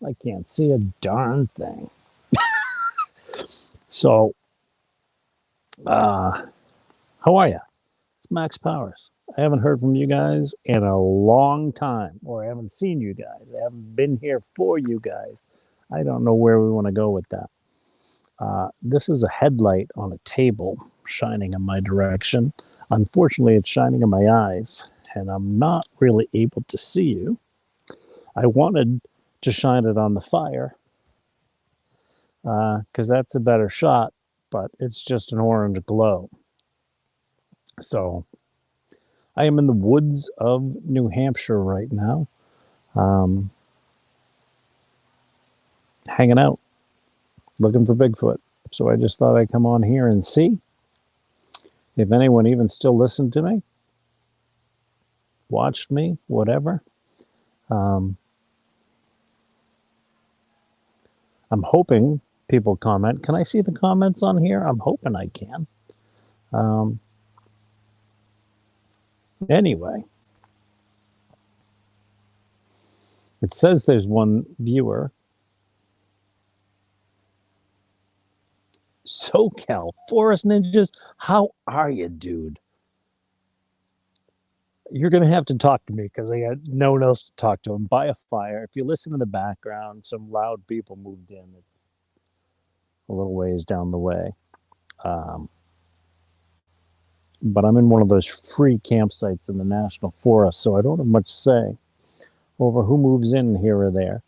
I can't see a darn thing. So, how are you? It's Max Powers. I haven't heard from you guys in a long time, or I haven't seen you guys. I haven't been here for you guys. I don't know where we want to go with that. This is a headlight on a table shining in my direction. Unfortunately, it's shining in my eyes, and I'm not really able to see you. I wanted to shine it on the fire because that's a better shot, but it's just an orange glow. So I am in the woods of New Hampshire right now, hanging out, looking for Bigfoot. So I just thought I'd come on here and see if anyone even still listened to me, watched me, whatever. I'm hoping people comment. Can I see the comments on here? I'm hoping I can. Anyway, it says there's one viewer. SoCal Forest Ninjas, how are you, dude? You're going to have to talk to me because I got no one else to talk to. I'm by a fire. If you listen in the background, some loud people moved in. It's a little ways down the way. But I'm in one of those free campsites in the National Forest, so I don't have much say over who moves in here or there.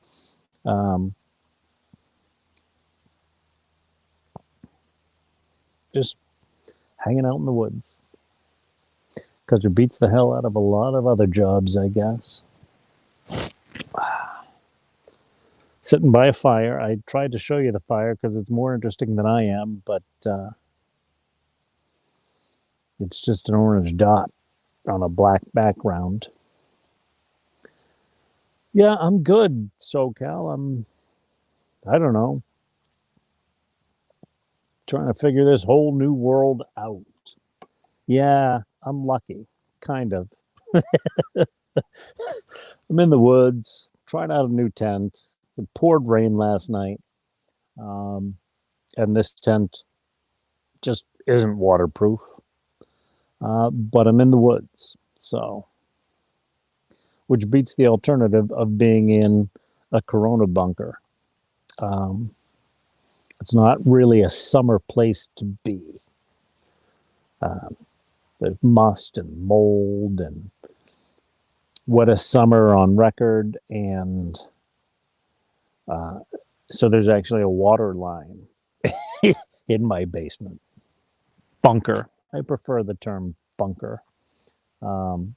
Just hanging out in the woods. Because it beats the hell out of a lot of other jobs, I guess. Sitting by a fire. I tried to show you the fire because it's more interesting than I am, but it's just an orange dot on a black background. Yeah, I'm good, SoCal. I don't know, trying to figure this whole new world out. Yeah, I'm lucky, kind of. I'm in the woods, trying out a new tent. It poured rain last night, and this tent just isn't waterproof. But I'm in the woods, so which beats the alternative of being in a Corona bunker. It's not really a summer place to be. There's must and mold and wettest summer on record, and so there's actually a water line in my basement. Bunker. I prefer the term bunker. But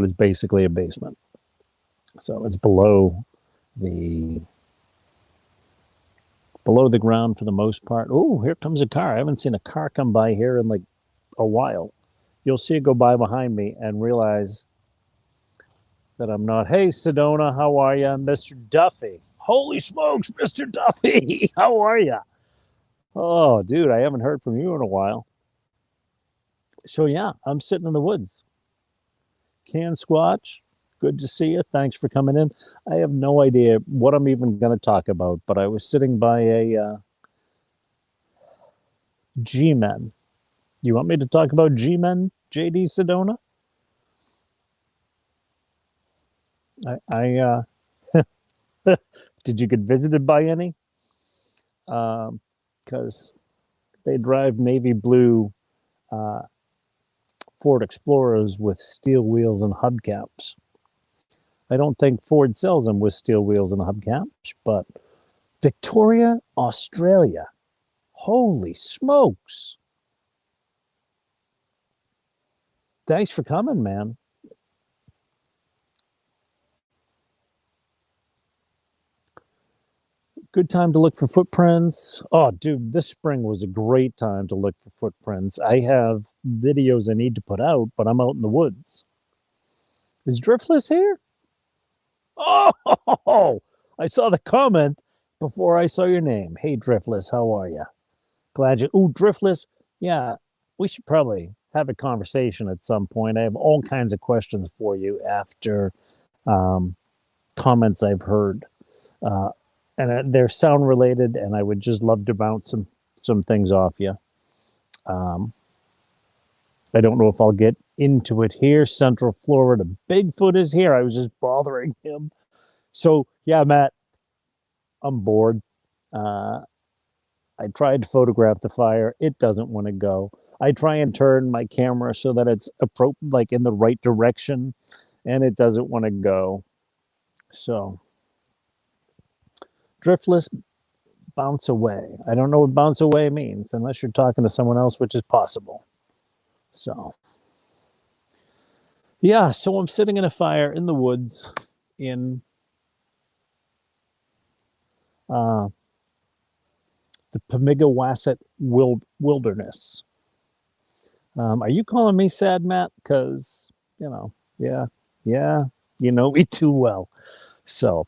it's basically a basement. So it's below the ground for the most part. Oh, here comes a car. I haven't seen a car come by here in like a while. You'll see it go by behind me and realize that I'm not. Hey, Sedona, how are you? Mr. Duffy. Holy smokes, Mr. Duffy. How are you? Oh, dude, I haven't heard from you in a while. So, yeah, I'm sitting in the woods. Can Squatch, good to see you. Thanks for coming in. I have no idea what I'm even going to talk about, but I was sitting by a G-Men. You want me to talk about G-Men, JD Sedona? Did you get visited by any? Because they drive navy blue Ford Explorers with steel wheels and hubcaps. I don't think Ford sells them with steel wheels and hubcaps, but Victoria, Australia. Holy smokes. Thanks for coming, man. Good time to look for footprints. Oh, dude, this spring was a great time to look for footprints. I have videos I need to put out, but I'm out in the woods. Is Driftless here? Oh, I saw the comment before I saw your name. Hey, Driftless, how are you? Glad you. Oh, Driftless. Yeah, we should probably have a conversation at some point. I have all kinds of questions for you after comments I've heard, and they're sound related, and I would just love to bounce some things off you. I don't know if I'll get into it here. Central Florida, Bigfoot is here. I was just bothering him. So yeah, Matt, I'm bored. I tried to photograph the fire. It doesn't want to go. I try and turn my camera so that it's like in the right direction, and it doesn't want to go. So driftless, bounce away. I don't know what bounce away means unless you're talking to someone else, which is possible. So yeah, so I'm sitting in a fire in the woods in the Pemigewasset wilderness. Are you calling me sad, Matt? Because, yeah, you know me too well. So,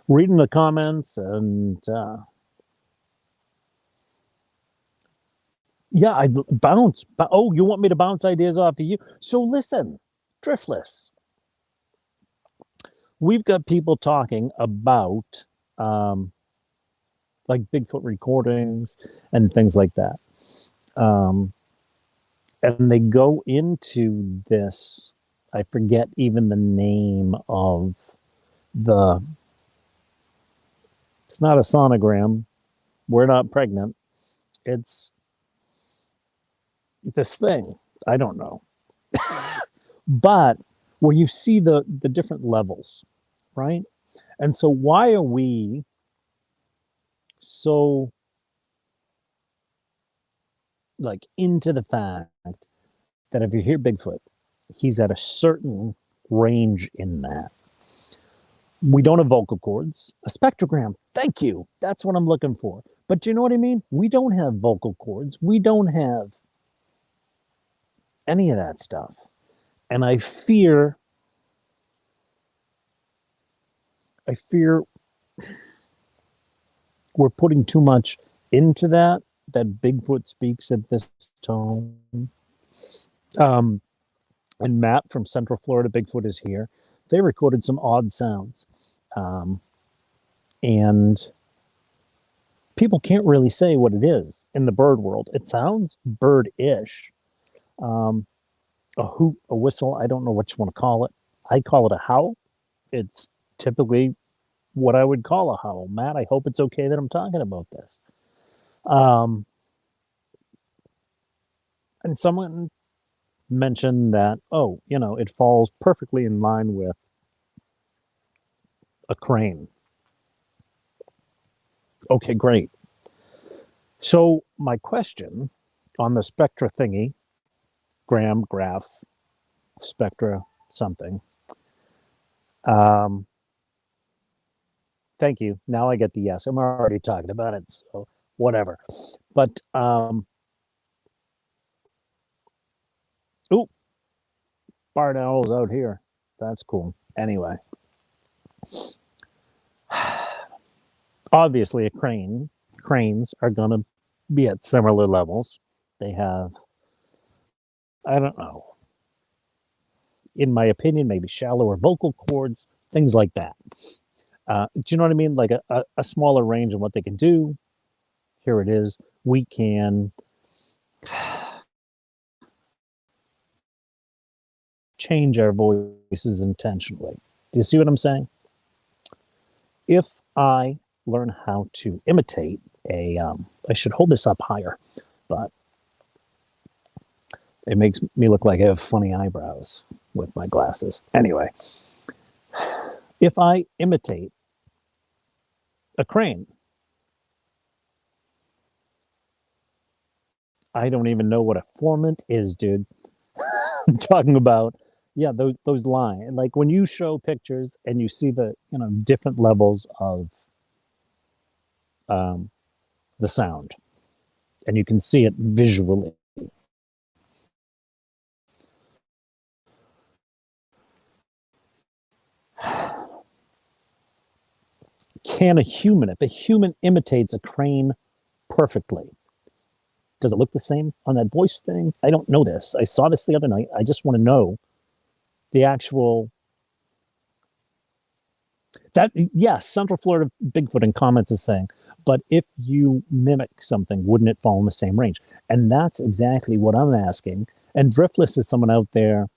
reading the comments and, yeah, I bounce. Oh, you want me to bounce ideas off of you? So listen, driftless. We've got people talking about like Bigfoot recordings and things like that. And they go into this, I forget even the name of it's not a sonogram. We're not pregnant. It's this thing. I don't know. But where you see the different levels, right? And so why are we so like into the fact that if you hear Bigfoot, he's at a certain range in that? We don't have vocal cords. A spectrogram, thank you. That's what I'm looking for. But you know what I mean? We don't have vocal cords. We don't have any of that stuff. And I fear we're putting too much into that Bigfoot speaks at this tone. And Matt from Central Florida, Bigfoot is here. They recorded some odd sounds. And people can't really say what it is in the bird world. It sounds bird-ish. A hoot, a whistle, I don't know what you want to call it. I call it a howl. It's typically what I would call a howl. Matt, I hope it's okay that I'm talking about this. And someone mentioned that, oh, it falls perfectly in line with a crane. Okay, great. So my question on the spectra thingy, graph, spectra, something. Thank you. Now I get the yes. I'm already talking about it, so whatever. But ooh, barn owls out here. That's cool. Anyway, obviously cranes are going to be at similar levels. They have, I don't know, in my opinion, maybe shallower vocal cords, things like that. Do you know what I mean? Like a smaller range of what they can do. Here it is. We can change our voices intentionally. Do you see what I'm saying? If I learn how to imitate I should hold this up higher, but it makes me look like I have funny eyebrows with my glasses. Anyway, if I imitate a crane, I don't even know what a formant is, dude. I'm talking about, yeah, those lines. Like when you show pictures and you see the different levels of the sound, and you can see it visually. Can a human, if a human imitates a crane perfectly, Does it look the same on that voice thing? I don't know this. I saw this the other night. I just want to know the actual that. Yes, Central Florida Bigfoot in comments is saying, but if you mimic something, wouldn't it fall in the same range? And that's exactly what I'm asking. And Driftless is someone out there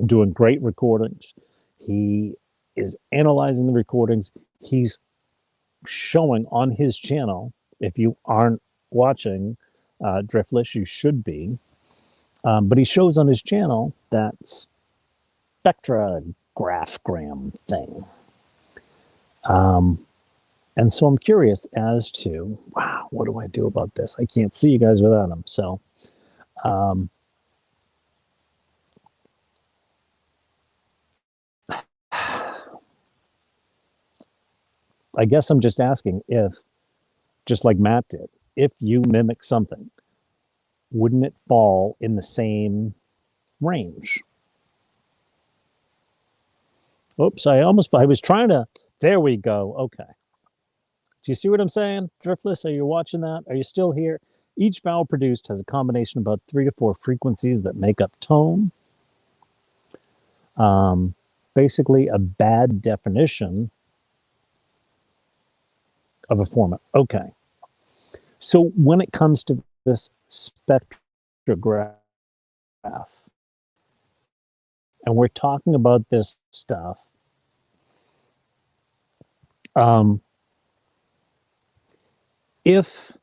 doing great recordings. He is analyzing the recordings. He's showing on his channel. If you aren't watching Driftless, you should be. But he shows on his channel that spectrograph thing. And so I'm curious as to, wow, what do I do about this? I can't see you guys without him. So I guess I'm just asking if, just like Matt did, if you mimic something, wouldn't it fall in the same range? Oops, I was trying to, there we go. Okay. Do you see what I'm saying? Driftless, are you watching that? Are you still here? Each vowel produced has a combination of about 3 to 4 frequencies that make up tone. Basically a bad definition of a format. Okay. So when it comes to this spectrograph, and we're talking about this stuff, if,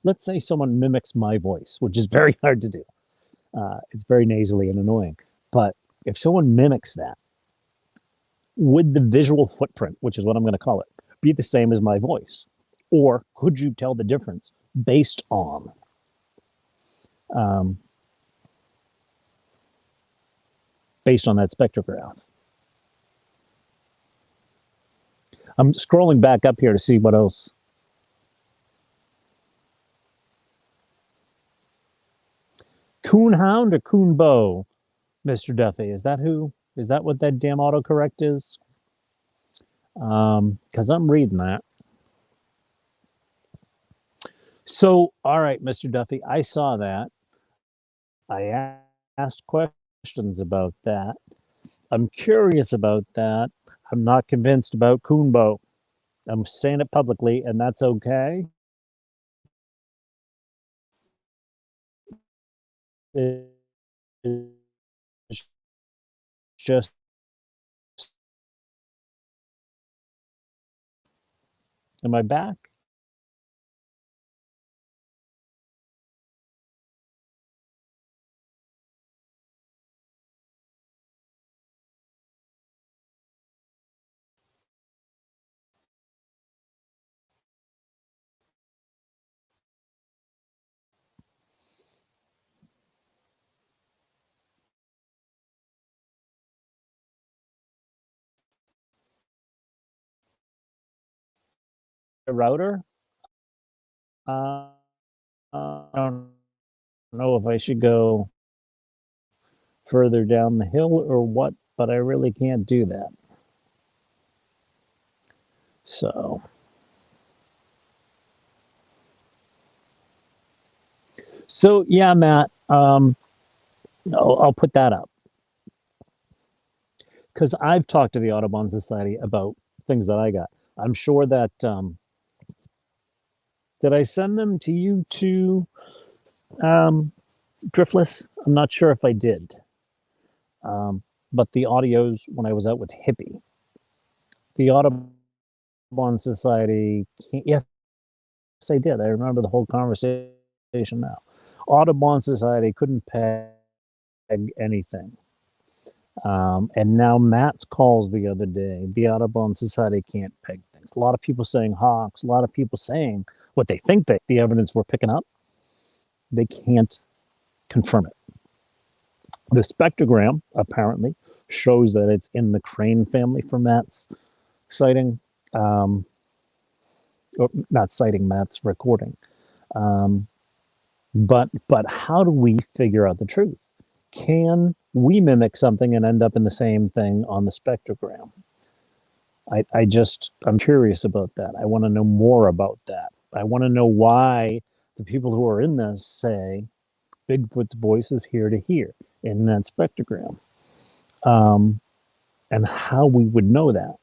let's say someone mimics my voice, which is very hard to do. It's very nasally and annoying. But if someone mimics that, would the visual footprint, which is what I'm going to call it, be the same as my voice? Or could you tell the difference based on that spectrograph? I'm scrolling back up here to see what else. Coonhound or Coonbow, Mr. Duffy? Is that who? Is that what that damn autocorrect is? Because I'm reading that. So, all right, Mr. Duffy, I saw that. I asked questions about that. I'm curious about that. I'm not convinced about Coonbow. I'm saying it publicly, and that's okay. It's just, am I back? A router? I don't know if I should go further down the hill or what, but I really can't do that. So yeah, Matt, I'll put that up because I've talked to the Audubon Society about things that I got. I'm sure that did I send them to you too, Driftless? I'm not sure if I did. But the audios when I was out with Hippie, the Audubon Society, yes, I did. I remember the whole conversation now. Audubon Society couldn't peg anything. And now Matt's calls the other day, the Audubon Society can't peg things. A lot of people saying hawks, a lot of people saying what they think that the evidence we're picking up, they can't confirm it. The spectrogram apparently shows that it's in the crane family for Matt's sighting, or not citing Matt's recording. But how do we figure out the truth? Can we mimic something and end up in the same thing on the spectrogram? I'm curious about that. I want to know more about that. I want to know why the people who are in this say Bigfoot's voice is here to hear in that spectrogram. And how we would know that.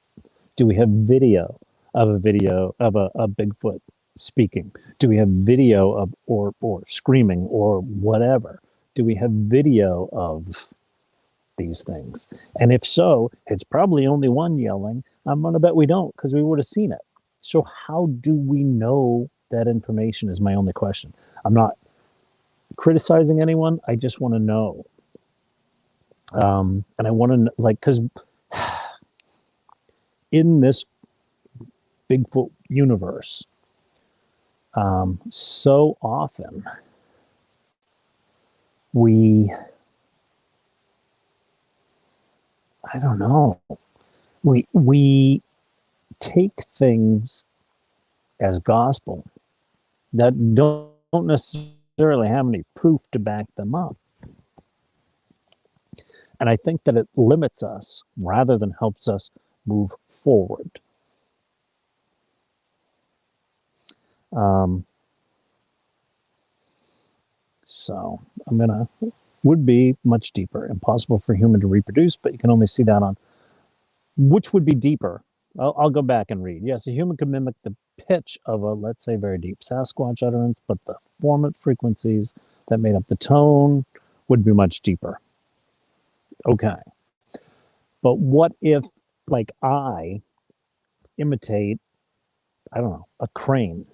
Do we have video of a Bigfoot speaking? Do we have video of or screaming or whatever? Do we have video of these things? And if so, it's probably only one yelling. I'm gonna bet we don't, because we would have seen it. So how do we know that information is my only question. I'm not criticizing anyone. I just want to know. And I want to, like, because in this Bigfoot universe, so often I don't know, we take things as gospel that don't necessarily have any proof to back them up. And I think that it limits us rather than helps us move forward. So I'm gonna, would be much deeper, impossible for human to reproduce, but you can only see that on, which would be deeper. I'll go back and read. Yes, a human could mimic the pitch of a, let's say, very deep Sasquatch utterance, but the formant frequencies that made up the tone would be much deeper. Okay. But what if, like, I imitate, I don't know, a crane,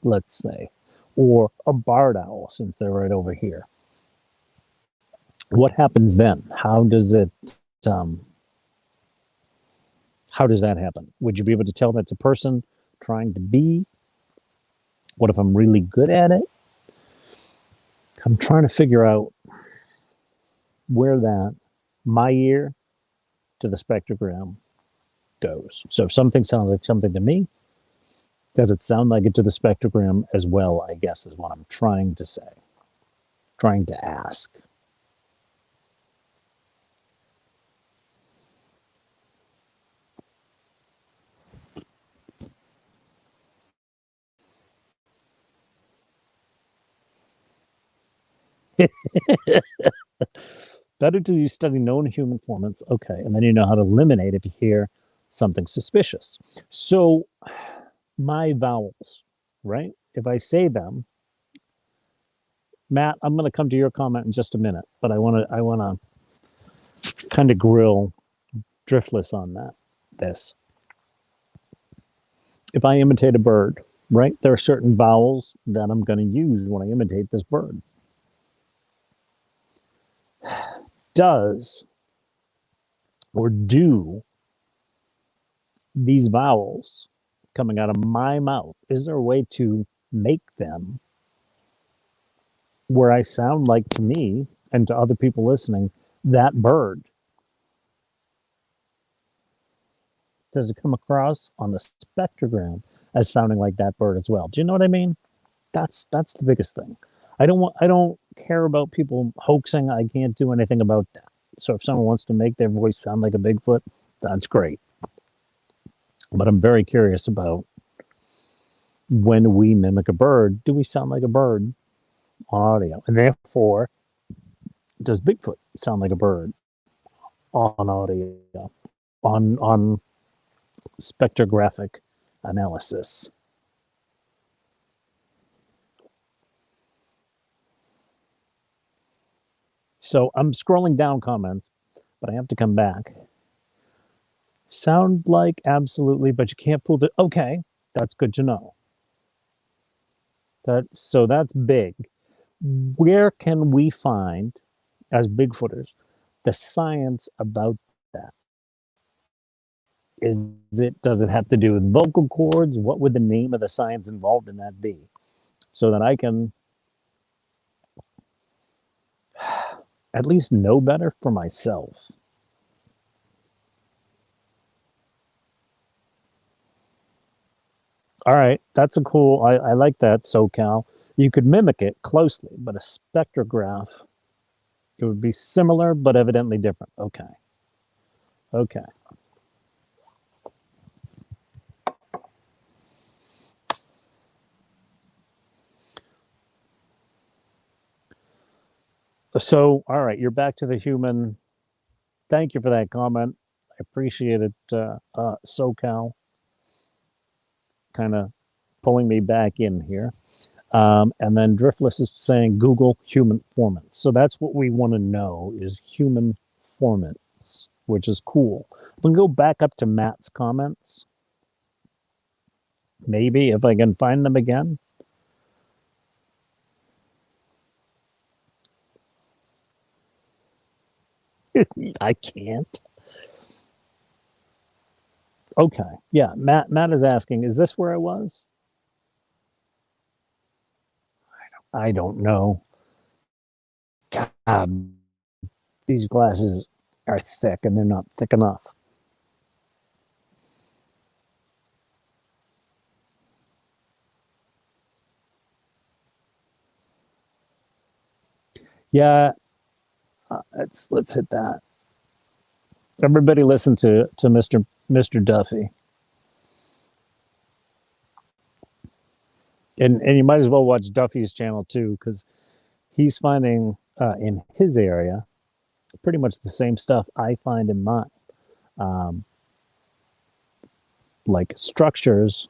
let's say, or a barred owl, since they're right over here? What happens then? How does that happen? Would you be able to tell that's a person trying to be? What if I'm really good at it? I'm trying to figure out where that, my ear to the spectrogram, goes. So if something sounds like something to me, does it sound like it to the spectrogram as well, I guess, is what I'm trying to say, trying to ask. Better do you study known human formants, okay, and then you know how to eliminate if you hear something suspicious. So my vowels, right? If I say them, Matt, I'm going to come to your comment in just a minute, but I want to kind of grill Driftless on this. If I imitate a bird, right, there are certain vowels that I'm going to use when I imitate this bird. Does or do these vowels coming out of my mouth, is there a way to make them where I sound like, to me and to other people listening, that bird? Does it come across on the spectrogram as sounding like that bird as well? Do you know what I mean? That's the biggest thing. I don't care about people hoaxing. I can't do anything about that. So if someone wants to make their voice sound like a Bigfoot, that's great. But I'm very curious about, when we mimic a bird, do we sound like a bird on audio? And therefore, does Bigfoot sound like a bird on audio, on spectrographic analysis? So I'm scrolling down comments, but I have to come back. Sound like absolutely, but you can't fool the. Okay, that's good to know. So that's big. Where can we find, as Bigfooters, the science about that? Does it have to do with vocal cords? What would the name of the science involved in that be? So that I can at least know better for myself. All right, that's a cool, I like that, SoCal. You could mimic it closely, but a spectrograph, it would be similar, but evidently different. Okay. Okay. So, all right, you're back to the human. Thank you for that comment. I appreciate it, SoCal, kind of pulling me back in here. And then Driftless is saying Google human formants. So that's what we want to know is human formants, which is cool. We can go back up to Matt's comments. Maybe if I can find them again. I can't. Okay. Yeah, Matt is asking, is this where I was? I don't know. God, these glasses are thick and they're not thick enough. Yeah, let's hit that. Everybody listen to Mr. Duffy. And you might as well watch Duffy's channel too, because he's finding in his area pretty much the same stuff I find in mine, like structures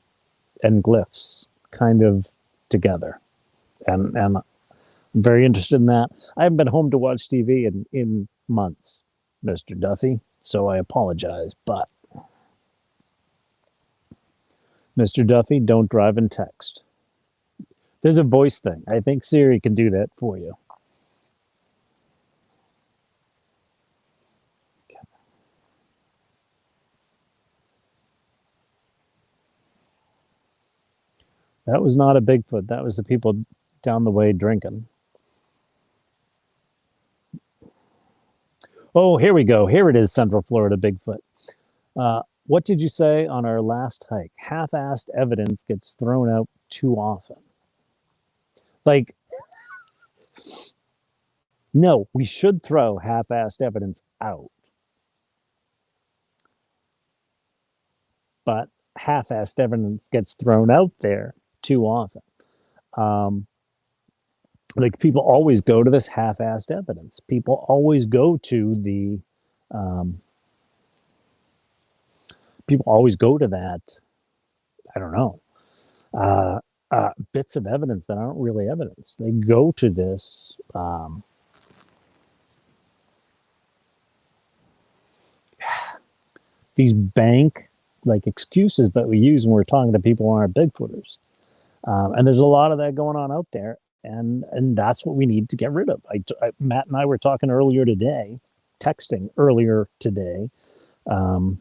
and glyphs kind of together. And I'm very interested in that. I haven't been home to watch TV in months, Mr. Duffy, so I apologize. But Mr. Duffy, don't drive and text. There's a voice thing. I think Siri can do that for you. That was not a Bigfoot. That was the people down the way drinking. Oh, here we go. Here it is, Central Florida Bigfoot. What did you say on our last hike? Half-assed evidence gets thrown out too often. Like, no, we should throw half-assed evidence out. But half-assed evidence gets thrown out there too often. Like people always go to this half-assed evidence. People always go to the people always go to that, I don't know, bits of evidence that aren't really evidence. They go to this these bank like excuses that we use when we're talking to people who aren't Bigfooters. And there's a lot of that going on out there. And that's what we need to get rid of. Matt and I were talking earlier today, texting earlier today. And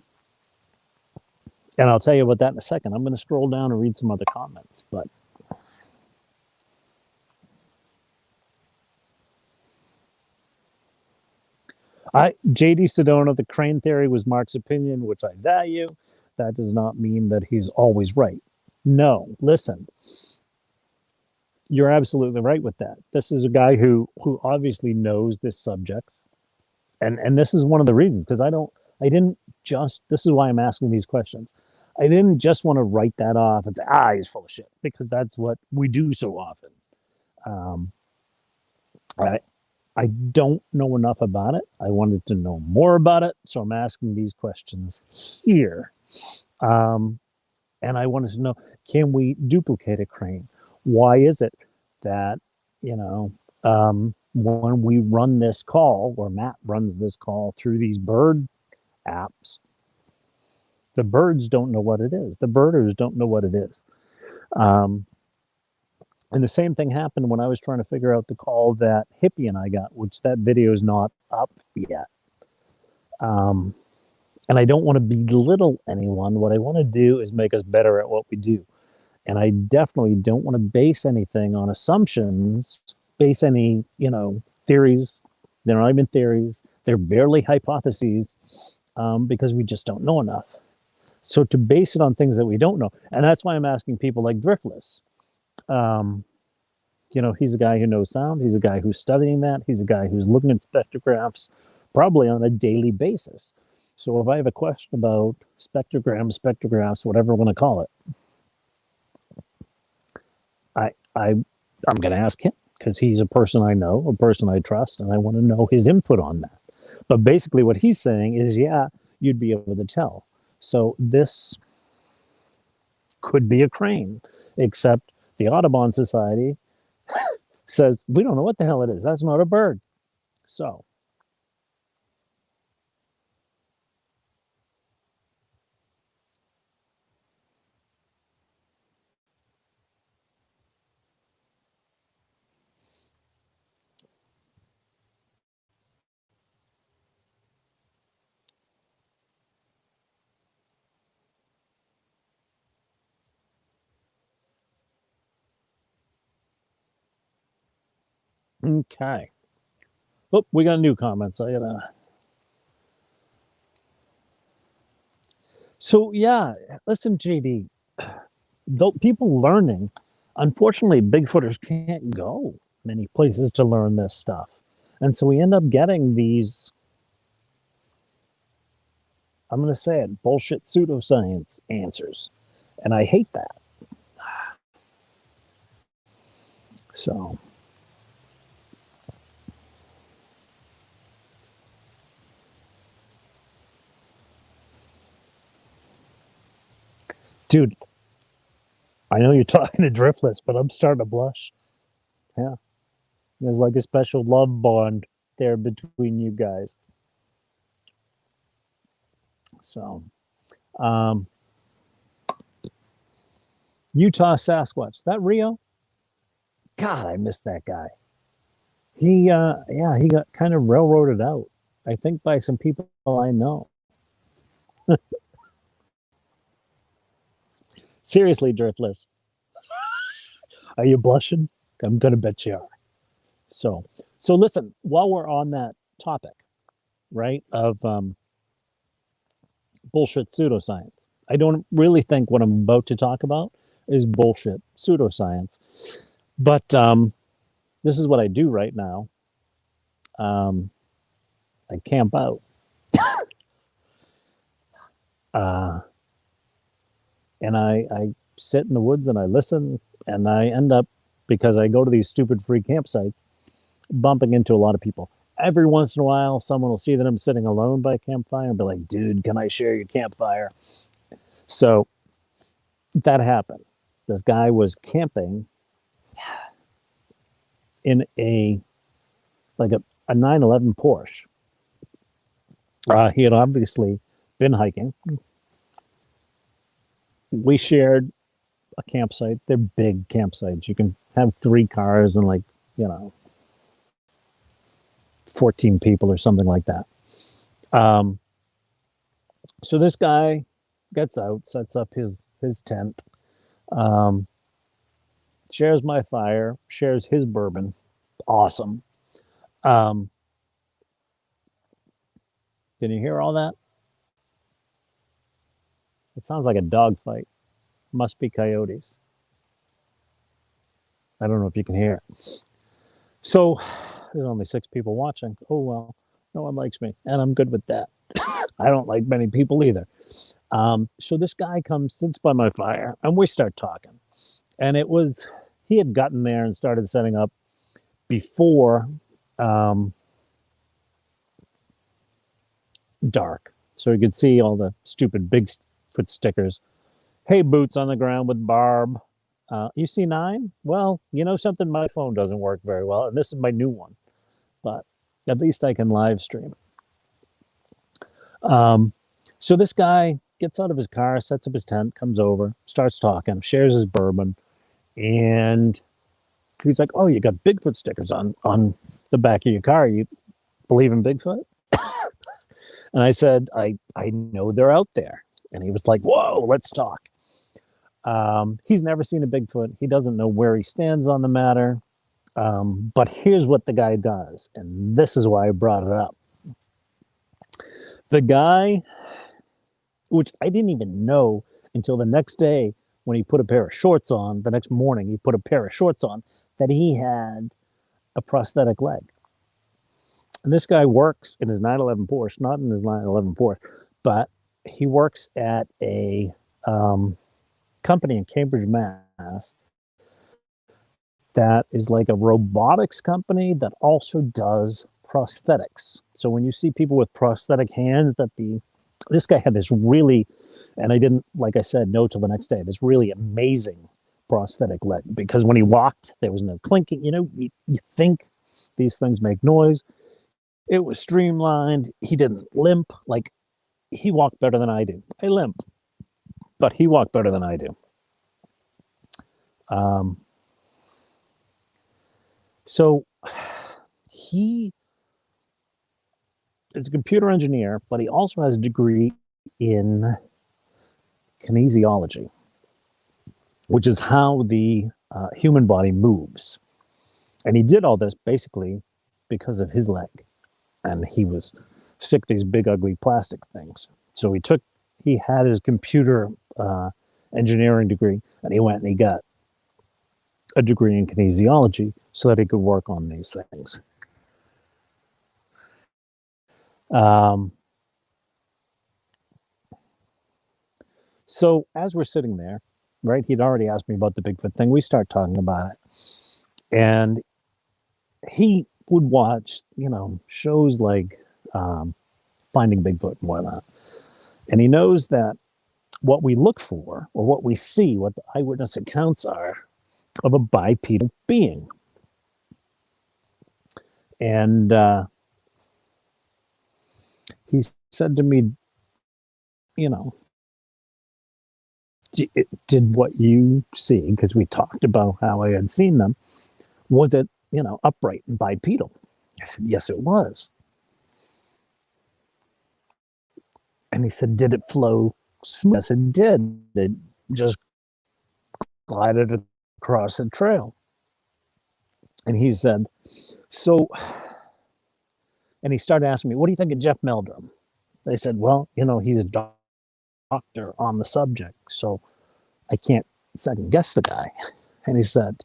I'll tell you about that in a second. I'm going to scroll down and read some other comments. But JD Sedona, the crane theory was Mark's opinion, which I value. That does not mean that he's always right. No, listen. You're absolutely right with that. This is a guy who obviously knows this subject. And this is one of the reasons, because this is why I'm asking these questions. I didn't just want to write that off and say, he's full of shit, because that's what we do so often. I don't know enough about it. I wanted to know more about it, so I'm asking these questions here. And I wanted to know, can we duplicate a crane? Why is it that, when we run this call, or Matt runs this call through these bird apps, the birds don't know what it is. The birders don't know what it is. And the same thing happened when I was trying to figure out the call that Hippie and I got, which that video is not up yet. And I don't want to belittle anyone. What I want to do is make us better at what we do. And I definitely don't want to base anything on assumptions, base any, theories. They're not even theories. They're barely hypotheses, because we just don't know enough. So to base it on things that we don't know, and that's why I'm asking people like Driftless. He's a guy who knows sound. He's a guy who's studying that. He's a guy who's looking at spectrographs probably on a daily basis. So if I have a question about spectrographs, whatever we want to call it, I'm going to ask him, because he's a person I know, a person I trust, and I want to know his input on that. But basically, what he's saying is, yeah, you'd be able to tell. So this could be a crane, except the Audubon Society says we don't know what the hell it is. That's not a bird. So, okay. Oh, we got new comments. I gotta. So yeah, listen, JD. Though people learning, unfortunately, Bigfooters can't go many places to learn this stuff, and so we end up getting these. I'm going to say it, bullshit pseudoscience answers, and I hate that. So, dude, I know you're talking to Driftless, but I'm starting to blush. Yeah, there's like a special love bond there between you guys. So, um, Utah Sasquatch. Is that Rio? God, I missed that guy. Yeah, he got kind of railroaded out. I think by some people I know. Seriously, Driftless, are you blushing? I'm gonna bet you are. So, so listen. While we're on that topic, right, of bullshit pseudoscience, I don't really think what I'm about to talk about is bullshit pseudoscience, but this is what I do right now. Um, I camp out. Uh, and I sit in the woods and I listen, and I end up, because I go to these stupid free campsites, bumping into a lot of people. Every once in a while, someone will see that I'm sitting alone by a campfire and be like, dude, can I share your campfire? So that happened. This guy was camping in a 911 Porsche. He had obviously been hiking. We shared a campsite. They're big campsites. You can have 3 cars and, like, you know, 14 people or something like that. Um, so this guy gets out, sets up his tent, um, shares my fire, shares his bourbon. Awesome. Um, can you hear all that? It sounds like a dog fight. Must be coyotes. I don't know if you can hear it. So there's only 6 people watching. Oh well, no one likes me, and I'm good with that. I don't like many people either. So this guy comes, sits by my fire, and we start talking. And he had gotten there and started setting up before um, dark. So he could see all the stupid Bigfoot stickers. Hey, boots on the ground with Barb. You see 9? Well, you know something? My phone doesn't work very well, and this is my new one. But at least I can live stream. So this guy gets out of his car, sets up his tent, comes over, starts talking, shares his bourbon, and he's like, "Oh, you got Bigfoot stickers on the back of your car. You believe in Bigfoot?" And I said, I know they're out there. And he was like, "Whoa, let's talk." He's never seen a Bigfoot. He doesn't know where he stands on the matter. But here's what the guy does, and this is why I brought it up. The guy, which I didn't even know until the next day when he put a pair of shorts on, the next morning he put a pair of shorts on, that he had a prosthetic leg. And this guy works in his 911 Porsche, not in his 911 Porsche, but he works at a company in Cambridge, Mass. that is like a robotics company that also does prosthetics. So when you see people with prosthetic hands, this guy had this really, and I didn't, like I said, know till the next day, this really amazing prosthetic leg, because when he walked, there was no clinking. You think these things make noise. It was streamlined. He didn't limp. Like, he walked better than I do. I limp, but he walked better than I do. So he is a computer engineer, but he also has a degree in kinesiology, which is how the human body moves. And he did all this basically because of his leg. And he was sick of these big, ugly plastic things. So he had his computer engineering degree, and he went and he got a degree in kinesiology so that he could work on these things. So as we're sitting there, right, he'd already asked me about the Bigfoot thing. We start talking about it. And he would watch, shows like Finding Bigfoot and whatnot. And he knows that what we look for, or what we see, what the eyewitness accounts are of a bipedal being. And he said to me, did what you see, because we talked about how I had seen them, was it, upright and bipedal? I said, yes, it was. And he said, did it flow smooth? I said, it did. It just glided across the trail. And he said, so, and he started asking me, what do you think of Jeff Meldrum? I said, well, he's a doctor on the subject, so I can't second guess the guy. And he said,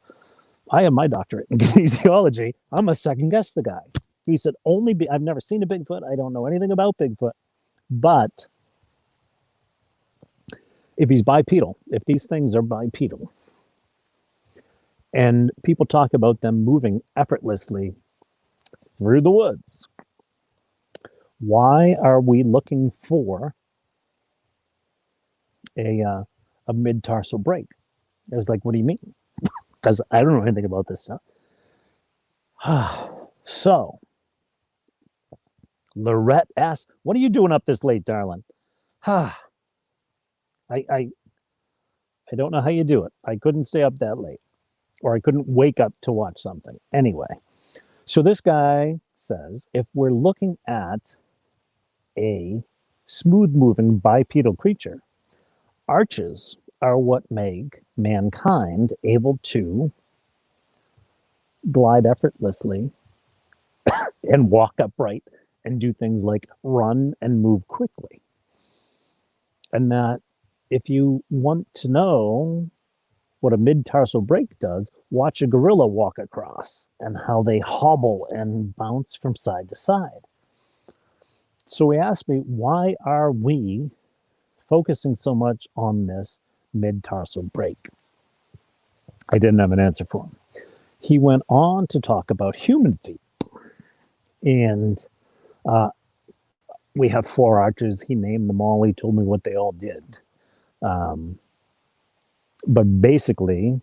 I have my doctorate in kinesiology. I'm going to second guess the guy. He said, I've never seen a Bigfoot. I don't know anything about Bigfoot. But if he's bipedal, if these things are bipedal, and people talk about them moving effortlessly through the woods, why are we looking for a mid-tarsal break? I was like, what do you mean? Because I don't know anything about this stuff. So, Lorette asks, what are you doing up this late, darling? I don't know how you do it. I couldn't stay up that late, or I couldn't wake up to watch something. Anyway, so this guy says, if we're looking at a smooth-moving bipedal creature, arches are what make mankind able to glide effortlessly and walk upright and do things like run and move quickly. And that if you want to know what a mid-tarsal break does, watch a gorilla walk across and how they hobble and bounce from side to side. So he asked me, why are we focusing so much on this mid-tarsal break? I didn't have an answer for him. He went on to talk about human feet. And we have 4 arches. He named them all. He told me what they all did. But basically,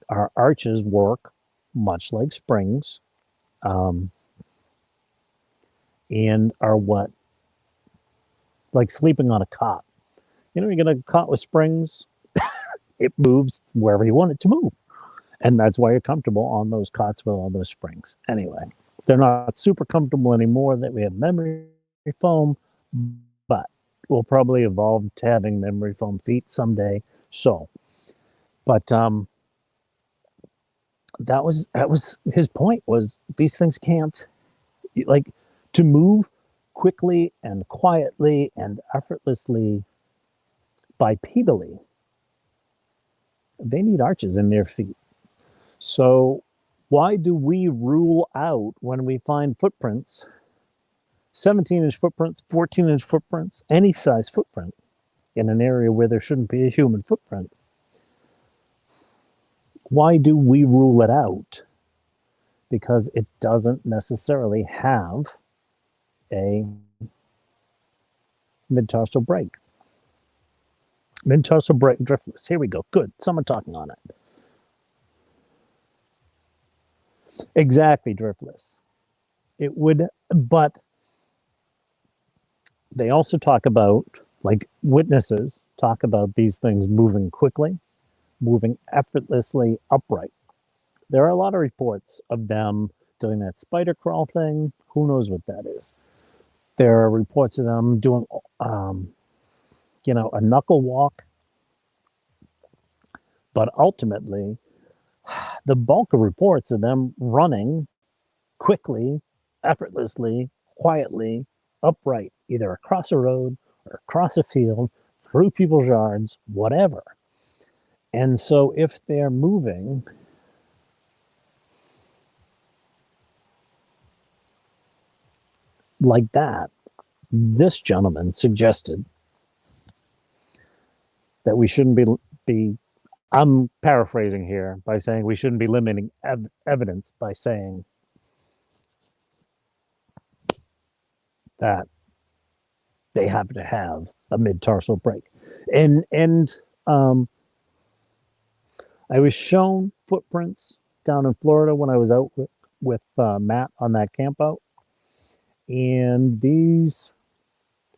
our arches work much like springs, and are what, like sleeping on a cot. You get a cot with springs, it moves wherever you want it to move. And that's why you're comfortable on those cots with all those springs. Anyway, they're not super comfortable anymore that we have memory foam, but we'll probably evolve to having memory foam feet someday. So, but that was his point, was these things can't, like, to move quickly and quietly and effortlessly bipedally, they need arches in their feet. So why do we rule out, when we find footprints, 17-inch footprints, 14-inch footprints, any size footprint in an area where there shouldn't be a human footprint? Why do we rule it out? Because it doesn't necessarily have a mid-tarsal break. Mid-tarsal break driftless. Here we go. Good. Someone talking on it. Exactly, driftless. It would, but they also talk about, like witnesses talk about these things moving quickly, moving effortlessly upright. There are a lot of reports of them doing that spider crawl thing. Who knows what that is? There are reports of them doing, a knuckle walk. But ultimately, the bulk of reports of them running quickly, effortlessly, quietly, upright, either across a road or across a field, through people's yards, whatever. And so if they're moving like that, this gentleman suggested that we shouldn't be I'm paraphrasing here by saying we shouldn't be limiting evidence by saying that they have to have a mid-tarsal break. And I was shown footprints down in Florida when I was out with Matt on that campout, and these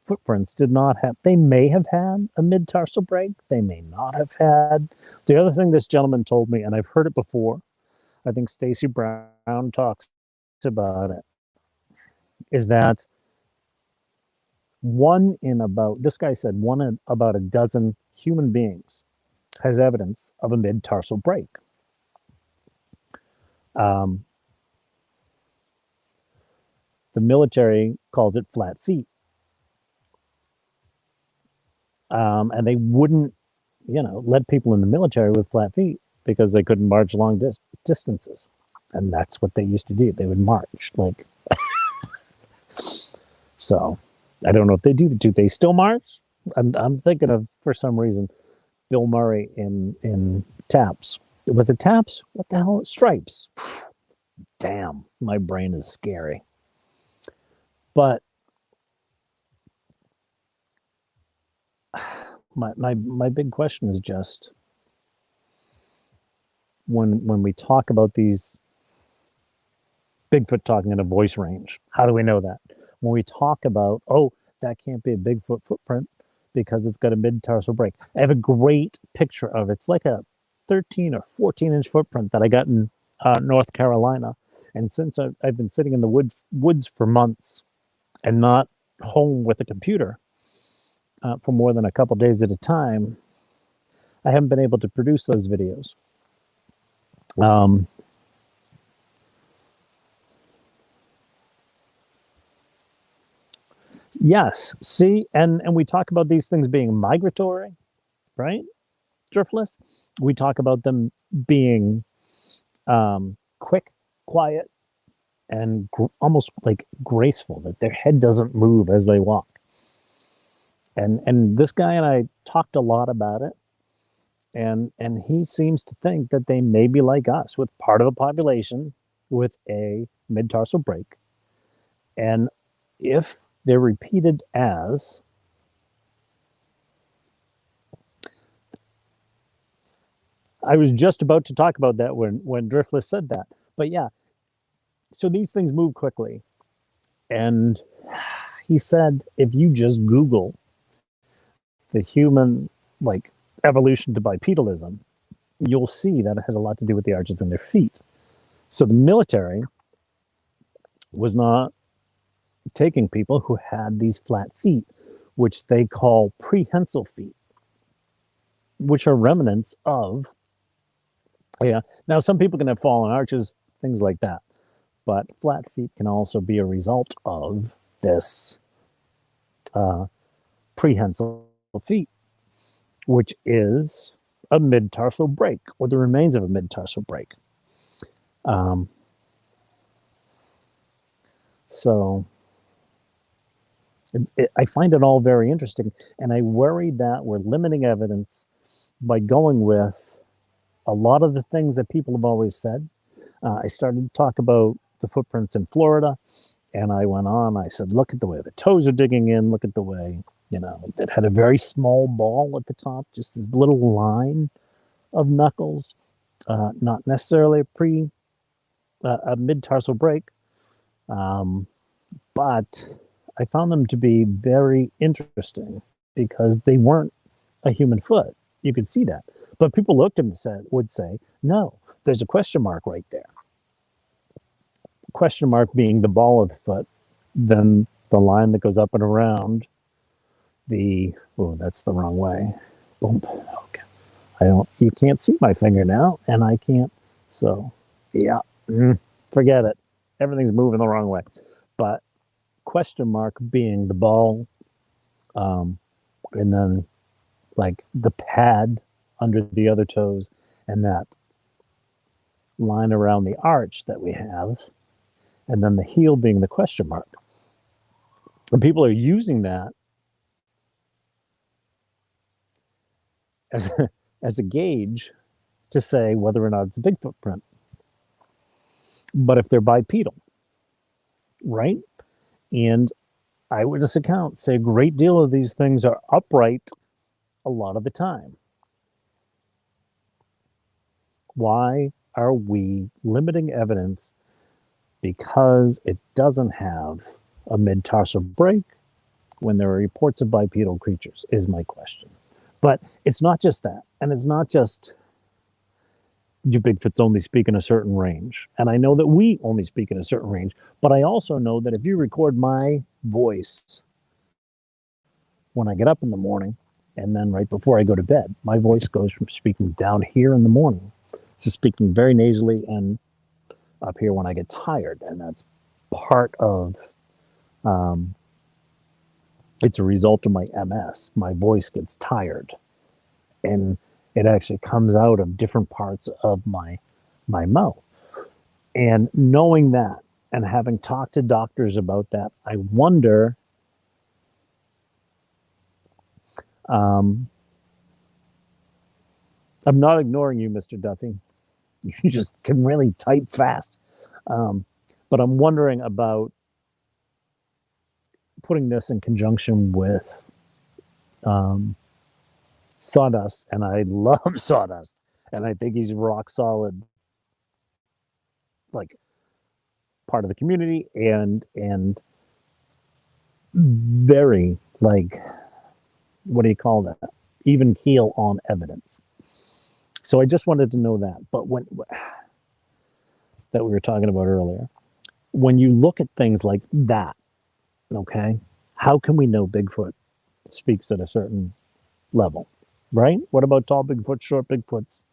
footprints did not have, they may have had a mid-tarsal break, they may not have had. The other thing this gentleman told me, and I've heard it before, I think Stacy Brown talks about it, is that this guy said one in about a dozen human beings has evidence of a mid-tarsal break. The military calls it flat feet. And they wouldn't, let people in the military with flat feet because they couldn't march long distances. And that's what they used to do. They would march like. So I don't know if they do. Do they still march? I'm thinking of, for some reason, Bill Murray in Taps. Was it Taps? What the hell? Stripes. Damn, my brain is scary. But my big question is just when we talk about these Bigfoot talking in a voice range, how do we know that? When we talk about, that can't be a Bigfoot footprint because it's got a mid-tarsal break. I have a great picture of it. It's like a 13 or 14-inch footprint that I got in North Carolina. And since I've been sitting in the woods for months and not home with a computer for more than a couple days at a time, I haven't been able to produce those videos. Yes, see, and we talk about these things being migratory, right? Driftless. We talk about them being quick, quiet, and almost like graceful, that their head doesn't move as they walk. And this guy and I talked a lot about it, and he seems to think that they may be like us, with part of a population with a mid-tarsal break. And if they're repeated as I was just about to talk about that when Driftless said that. But yeah, so these things move quickly. And he said, if you just Google the human, like, evolution to bipedalism, you'll see that it has a lot to do with the arches in their feet. So the military was not taking people who had these flat feet, which they call prehensile feet, which are remnants of, now some people can have fallen arches, things like that. But flat feet can also be a result of this prehensile feet, which is a mid-tarsal break, or the remains of a mid-tarsal break. So I find it all very interesting, and I worry that we're limiting evidence by going with a lot of the things that people have always said. I started to talk about the footprints in Florida, and I went on. I said, look at the way the toes are digging in. Look at the way, it had a very small ball at the top, just this little line of knuckles, not necessarily a mid-tarsal break, but I found them to be very interesting because they weren't a human foot. You could see that. But people looked and would say, no, there's a question mark right there. Question mark being the ball of the foot, then the line that goes up and around that's the wrong way. Boom. Okay. You can't see my finger now, and I can't. So, yeah, forget it. Everything's moving the wrong way. But question mark being the ball, and then like the pad under the other toes, and that line around the arch that we have, and then the heel being the question mark. And people are using that as a gauge to say whether or not it's a big footprint. But if they're bipedal, right? And eyewitness accounts say a great deal of these things are upright a lot of the time. Why are we limiting evidence because it doesn't have a mid-tarsal break when there are reports of bipedal creatures, is my question. But it's not just that. And it's not just, do Bigfoots only speak in a certain range? And I know that we only speak in a certain range, but I also know that if you record my voice when I get up in the morning and then right before I go to bed, my voice goes from speaking down here in the morning to speaking very nasally and up here when I get tired. And that's part of, it's a result of my MS. My voice gets tired, and it actually comes out of different parts of my mouth. And knowing that and having talked to doctors about that, I wonder, I'm not ignoring you, Mr. Duffy. You just can really type fast. But I'm wondering about putting this in conjunction with Sawdust, and I love Sawdust, and I think he's rock solid, like part of the community, and very, like, what do you call that? Even keel on evidence. So I just wanted to know that. But that we were talking about earlier, when you look at things like that, okay, how can we know Bigfoot speaks at a certain level, right? What about tall Bigfoot, short Bigfoots,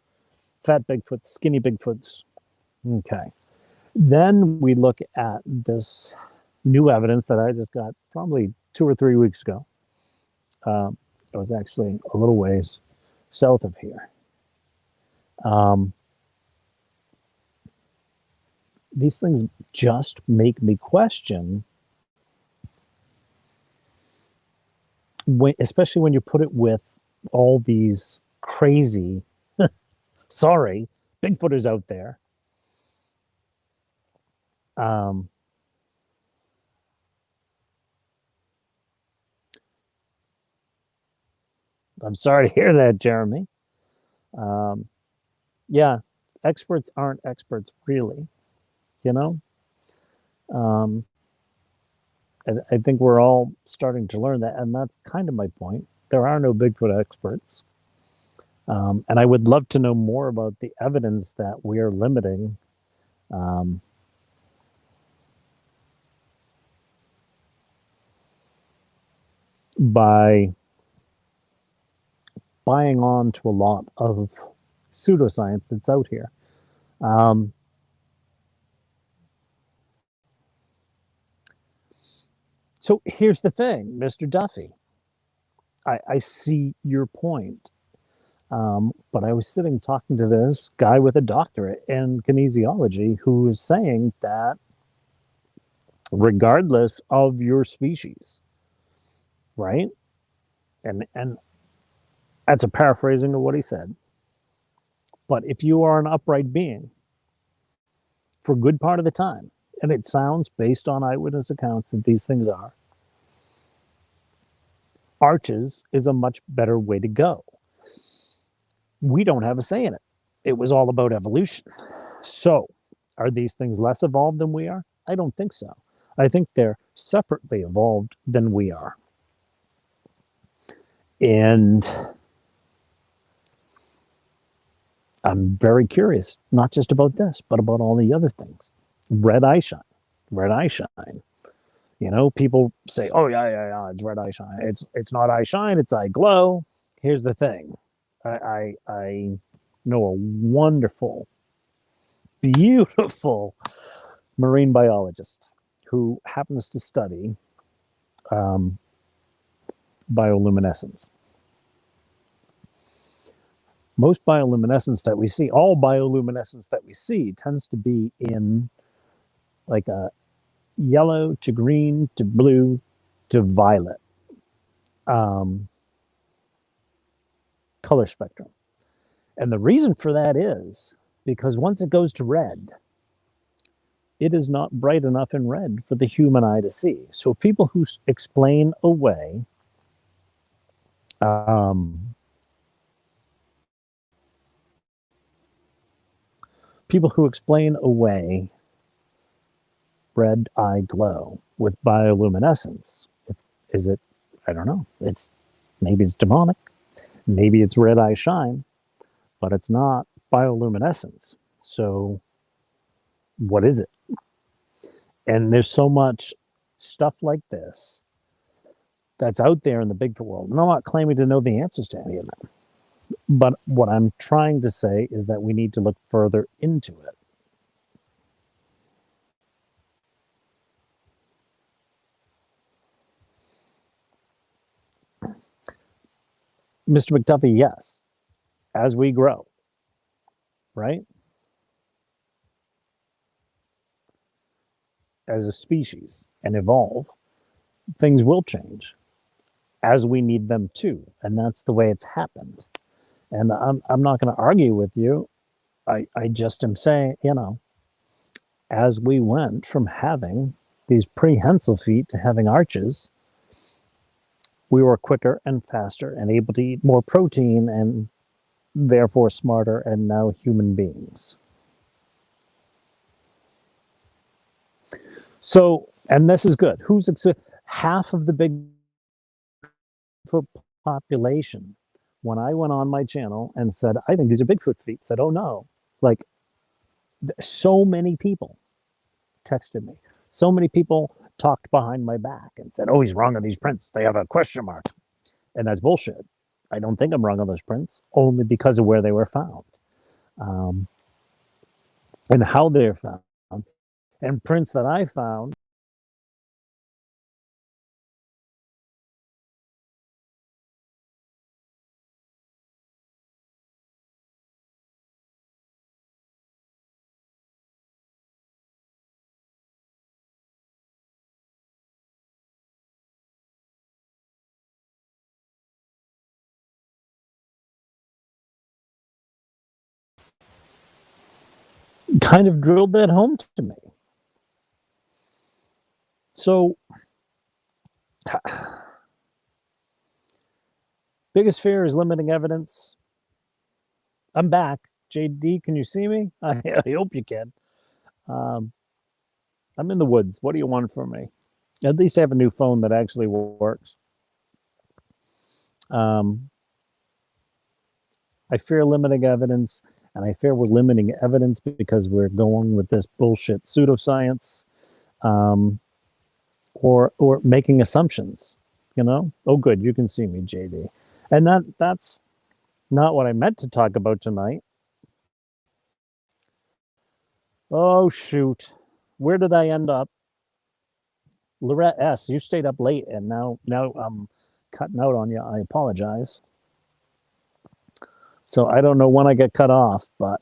fat Bigfoots, skinny Bigfoots? Okay. Then we look at this new evidence that I just got probably 2 or 3 weeks ago. It was actually a little ways south of here. These things just make me question, especially when you put it with all these crazy, sorry, Bigfooters out there. I'm sorry to hear that, Jeremy. Yeah, experts aren't experts, really, you know? I think we're all starting to learn that, and that's kind of my point. There are no Bigfoot experts. And I would love to know more about the evidence that we are limiting by buying on to a lot of pseudoscience that's out here. So here's the thing, Mr. Duffy. I see your point. But I was sitting talking to this guy with a doctorate in kinesiology who was saying that regardless of your species, right? And that's a paraphrasing of what he said. But if you are an upright being for a good part of the time, and it sounds based on eyewitness accounts that these things are, arches is a much better way to go. We don't have a say in it. It was all about evolution. So, are these things less evolved than we are? I don't think so. I think they're separately evolved than we are. And I'm very curious, not just about this, but about all the other things. Red eye shine. Red eye shine. You know, people say, "Oh yeah, it's red eye shine. It's not eye shine, it's eye glow." Here's the thing. I know a wonderful, beautiful marine biologist who happens to study bioluminescence. Most bioluminescence that we see, all bioluminescence that we see, tends to be in like a yellow to green to blue to violet color spectrum. And the reason for that is because once it goes to red, it is not bright enough in red for the human eye to see. So people who explain away red eye glow with bioluminescence, is it, I don't know, maybe it's demonic, maybe it's red eye shine, but it's not bioluminescence. So what is it? And there's so much stuff like this that's out there in the Bigfoot world. And I'm not claiming to know the answers to any of them. But what I'm trying to say is that we need to look further into it. Mr. McDuffie, yes, as we grow, right? As a species and evolve, things will change as we need them to. And that's the way it's happened. And I'm not going to argue with you. I just am saying, you know, as we went from having these prehensile feet to having arches, we were quicker and faster and able to eat more protein and therefore smarter and now human beings. So, and this is good. Half of the Bigfoot population, when I went on my channel and said, I think these are Bigfoot feet, said, oh no. Like, so many people texted me. So many people talked behind my back and said, oh, he's wrong on these prints. They have a question mark. And that's bullshit. I don't think I'm wrong on those prints, only because of where they were found and how they're found. And prints that I found kind of drilled that home to me. So, biggest fear is limiting evidence. I'm back. JD, can you see me? I hope you can. I'm in the woods. What do you want from me? At least I have a new phone that actually works. I fear limiting evidence, and I fear we're limiting evidence because we're going with this bullshit pseudoscience, or making assumptions. You know? Oh, good, you can see me, JD. And that's not what I meant to talk about tonight. Oh shoot, where did I end up? Lorette S., you stayed up late, and now I'm cutting out on you. I apologize. So I don't know when I get cut off, but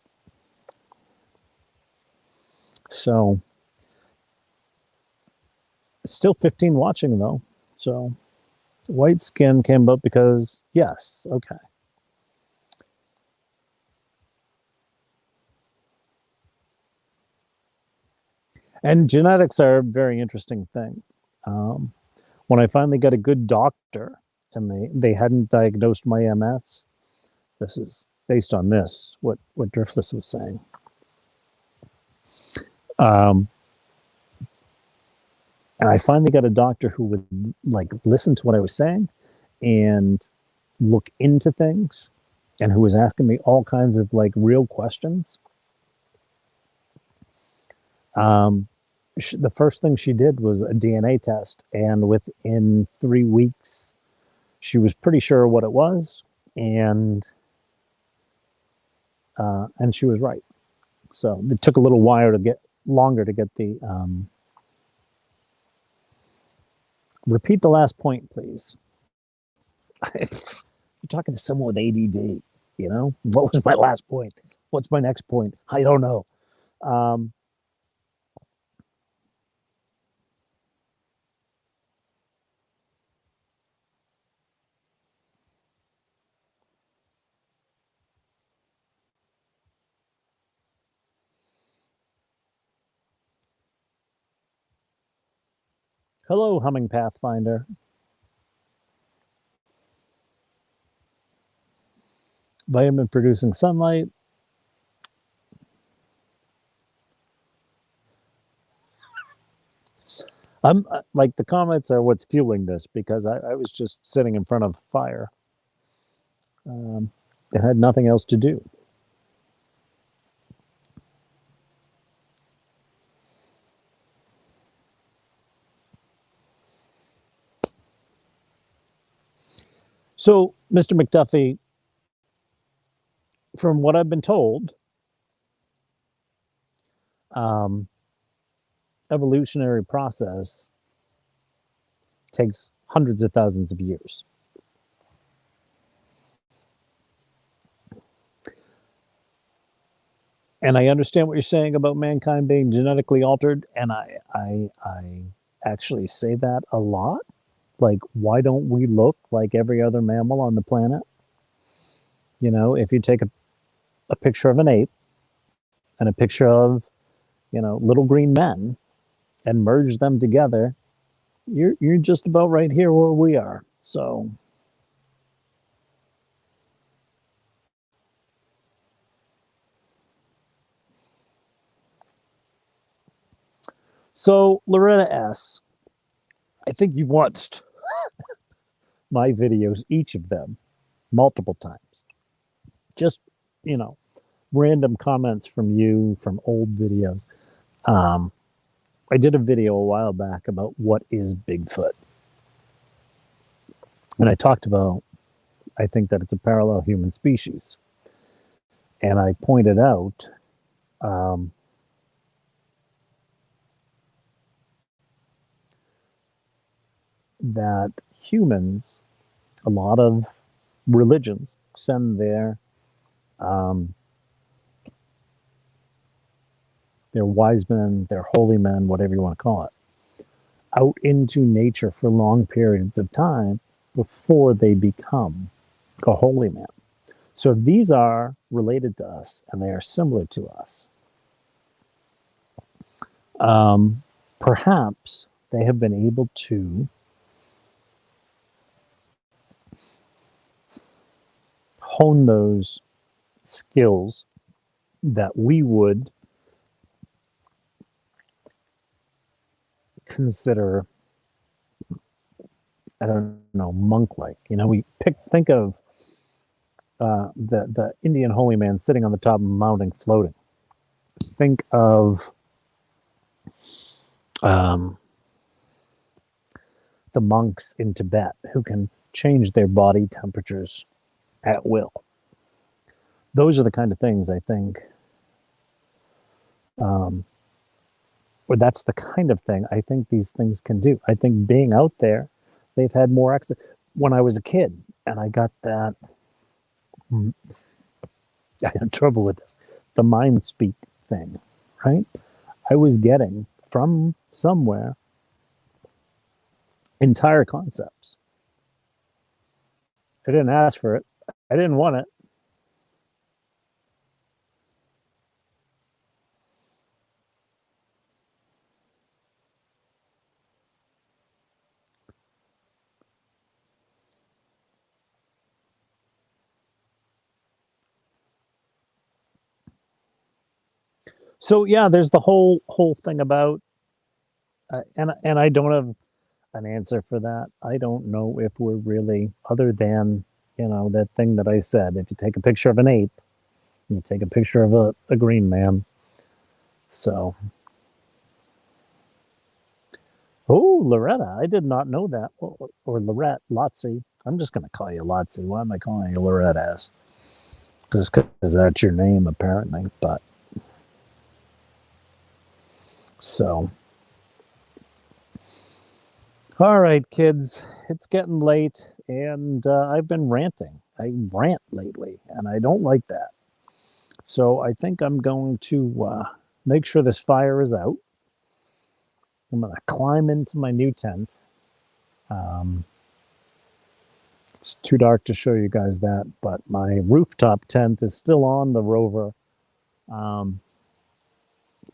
so still 15 watching though. So white skin came up because yes, okay. And genetics are a very interesting thing. Um, when I finally got a good doctor and they hadn't diagnosed my MS, this is based on this, what Driftless was saying. Um, and I finally got a doctor who would like listen to what I was saying and look into things and who was asking me all kinds of like real questions. The first thing she did was a DNA test, and within 3 weeks, she was pretty sure what it was, and she was right. So it took a little while to get longer to get the. Repeat the last point, please. You're talking to someone with ADD. You know, what was my last point? What's my next point? I don't know. Um, Hello, humming pathfinder. Vitamin producing sunlight. I'm like the comments are what's fueling this because I was just sitting in front of fire. It had nothing else to do. So, Mr. McDuffie, from what I've been told, um, evolutionary process takes hundreds of thousands of years. And I understand what you're saying about mankind being genetically altered, and I actually say that a lot. Like, why don't we look like every other mammal on the planet? You know, if you take a picture of an ape and a picture of, you know, little green men and merge them together, you're just about right here where we are. So Loretta S, I think you've watched my videos, each of them, multiple times. Just, you know, random comments from you from old videos. Um, I did a video a while back about what is Bigfoot. And I talked about, I think that it's a parallel human species. And I pointed out um, that humans, a lot of religions send um, their wise men, their holy men, whatever you want to call it, out into nature for long periods of time before they become a holy man. So if these are related to us and they are similar to us, perhaps they have been able to hone those skills that we would consider, I don't know, monk-like. You know, think of the Indian holy man sitting on the top of a mountain floating. Think of um, the monks in Tibet who can change their body temperatures at will. Those are the kind of things I think, or that's the kind of thing I think these things can do. I think being out there, they've had more access. When I was a kid and I got that, I had trouble with this, the mind speak thing, right? I was getting from somewhere entire concepts. I didn't ask for it. I didn't want it. So yeah, there's the whole thing about, and I don't have an answer for that. I don't know if we're really, other than, that thing that I said. If you take a picture of an ape, you take a picture of a green man. So, oh, Loretta, I did not know that. Or Lorette, Lotsie. I'm just going to call you Lotsie. Why am I calling you Loretta as? Just because that's your name, apparently. But so, all right, kids, it's getting late, and I've been ranting. I rant lately, and I don't like that. So I think I'm going to make sure this fire is out. I'm going to climb into my new tent. Um, it's too dark to show you guys that, but my rooftop tent is still on the Rover. Um,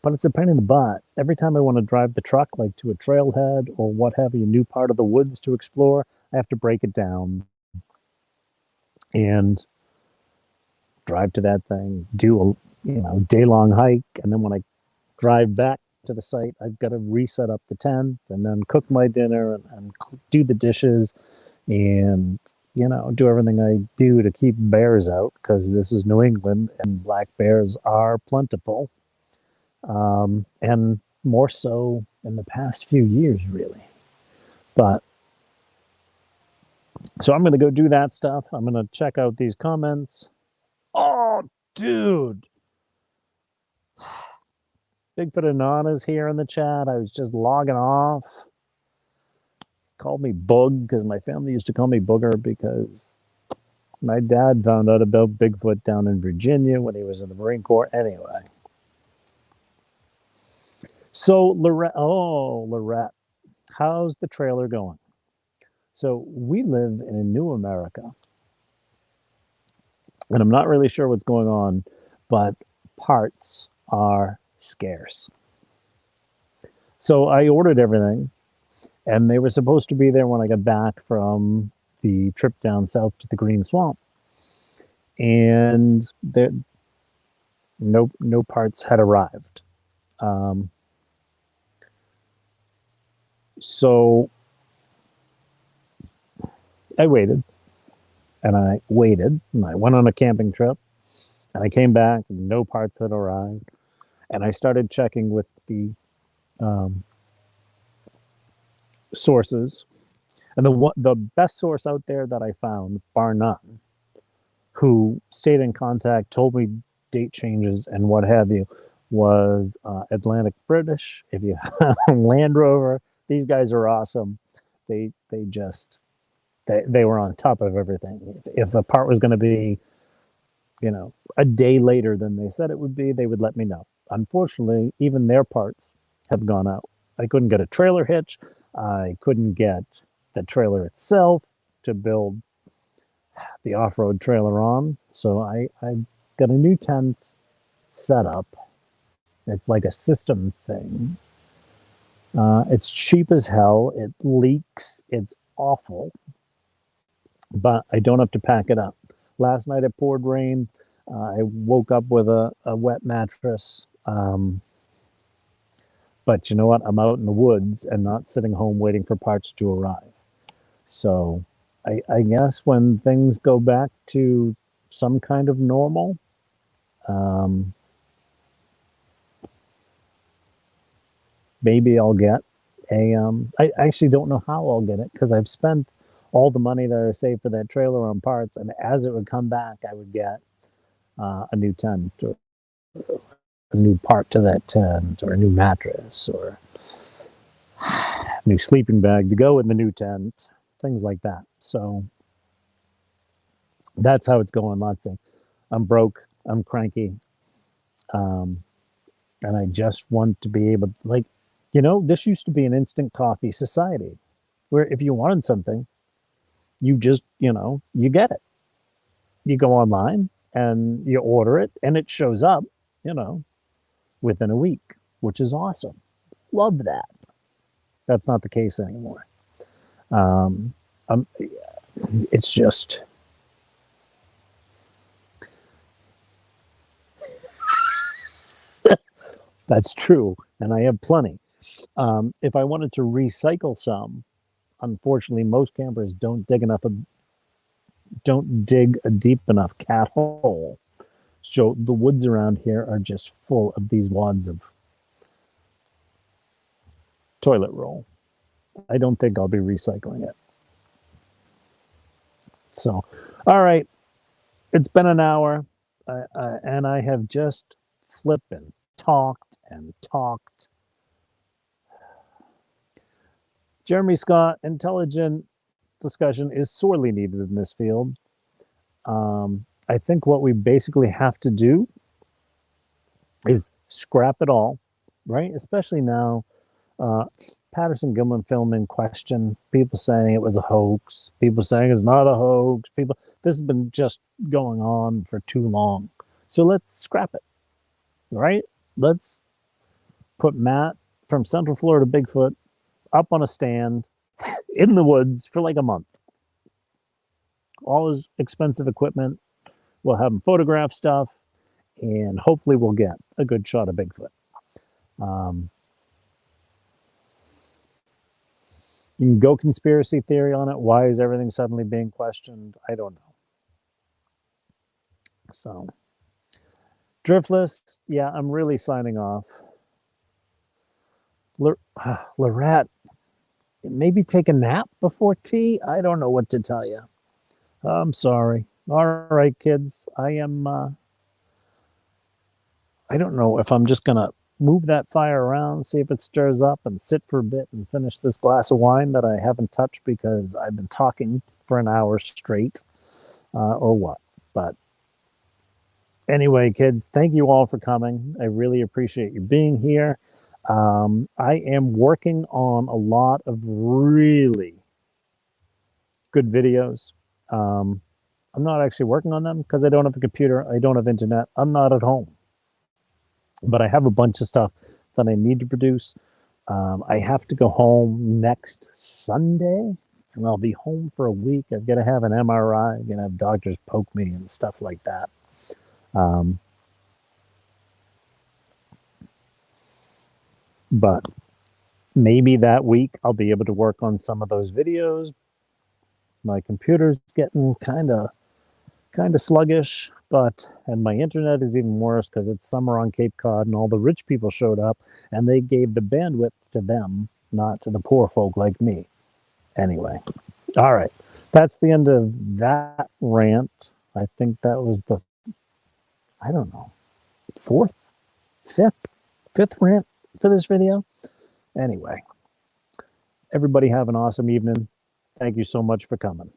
but it's a pain in the butt. Every time I want to drive the truck, like to a trailhead or what have you, new part of the woods to explore, I have to break it down and drive to that thing, do a day long hike, and then when I drive back to the site, I've got to reset up the tent and then cook my dinner and do the dishes and do everything I do to keep bears out because this is New England and black bears are plentiful, and more so in the past few years, really. But so I'm going to go do that stuff. I'm going to check out these comments. Oh, dude. Bigfoot Anonymous here in the chat. I was just logging off. Called me Bug because my family used to call me Booger because my dad found out about Bigfoot down in Virginia when he was in the Marine Corps. Anyway. So, Lorette, how's the trailer going? So, we live in a new America, and I'm not really sure what's going on, but parts are scarce. So, I ordered everything, and they were supposed to be there when I got back from the trip down south to the Green Swamp. And there, no parts had arrived. So I waited and I waited and I went on a camping trip and I came back and no parts had arrived. And I started checking with the um, sources. And the best source out there that I found, bar none, who stayed in contact, told me date changes and what have you, was Atlantic British. If you have a Land Rover, these guys are awesome. They just they were on top of everything. If a part was going to be, a day later than they said it would be, they would let me know. Unfortunately, even their parts have gone out. I couldn't get a trailer hitch. I couldn't get the trailer itself to build the off-road trailer on. So I got a new tent set up. It's like a system thing. It's cheap as hell. It leaks. It's awful. But I don't have to pack it up. Last night it poured rain. I woke up with a wet mattress. But you know what? I'm out in the woods and not sitting home waiting for parts to arrive. So I guess when things go back to some kind of normal, maybe I'll get I actually don't know how I'll get it because I've spent all the money that I saved for that trailer on parts, and as it would come back, I would get a new tent or a new part to that tent or a new mattress or a new sleeping bag to go in the new tent, things like that. So that's how it's going, Lotsy. I'm broke. I'm cranky. Um, and I just want to be able to, this used to be an instant coffee society where if you wanted something, you just, you get it. You go online and you order it and it shows up, within a week, which is awesome. Love that. That's not the case anymore. Um, it's just, That's true, and I have plenty. If I wanted to recycle some, unfortunately, most campers don't dig a deep enough cat hole. So the woods around here are just full of these wads of toilet roll. I don't think I'll be recycling it. So, all right, it's been an hour, and I have just flippin' talked and talked. Jeremy Scott, intelligent discussion is sorely needed in this field. I think what we basically have to do is scrap it all, right? Especially now, Patterson Gimlin film in question, people saying it was a hoax, people saying it's not a hoax, this has been just going on for too long. So let's scrap it, right? Let's put Matt from Central Florida Bigfoot up on a stand in the woods for like a month. All his expensive equipment, we'll have him photograph stuff, and hopefully we'll get a good shot of Bigfoot. You can go conspiracy theory on it. Why is everything suddenly being questioned? I don't know. So, Driftless, yeah, I'm really signing off. Lorette, maybe take a nap before tea? I don't know what to tell you. I'm sorry. All right, kids. I don't know if I'm just going to move that fire around, see if it stirs up, and sit for a bit and finish this glass of wine that I haven't touched because I've been talking for an hour straight, or what. But anyway, kids, thank you all for coming. I really appreciate you being here. I am working on a lot of really good videos. I'm not actually working on them because I don't have a computer. I don't have internet. I'm not at home. But I have a bunch of stuff that I need to produce. I have to go home next Sunday, and I'll be home for a week. I've got to have an MRI. I'm going to have doctors poke me and stuff like that. But maybe that week I'll be able to work on some of those videos. My computer's getting kind of sluggish, and my internet is even worse because it's summer on Cape Cod and all the rich people showed up and they gave the bandwidth to them, not to the poor folk like me. Anyway, all right, that's the end of that rant. I think that was the, I don't know, fifth rant for this video. Anyway, everybody have an awesome evening. Thank you so much for coming.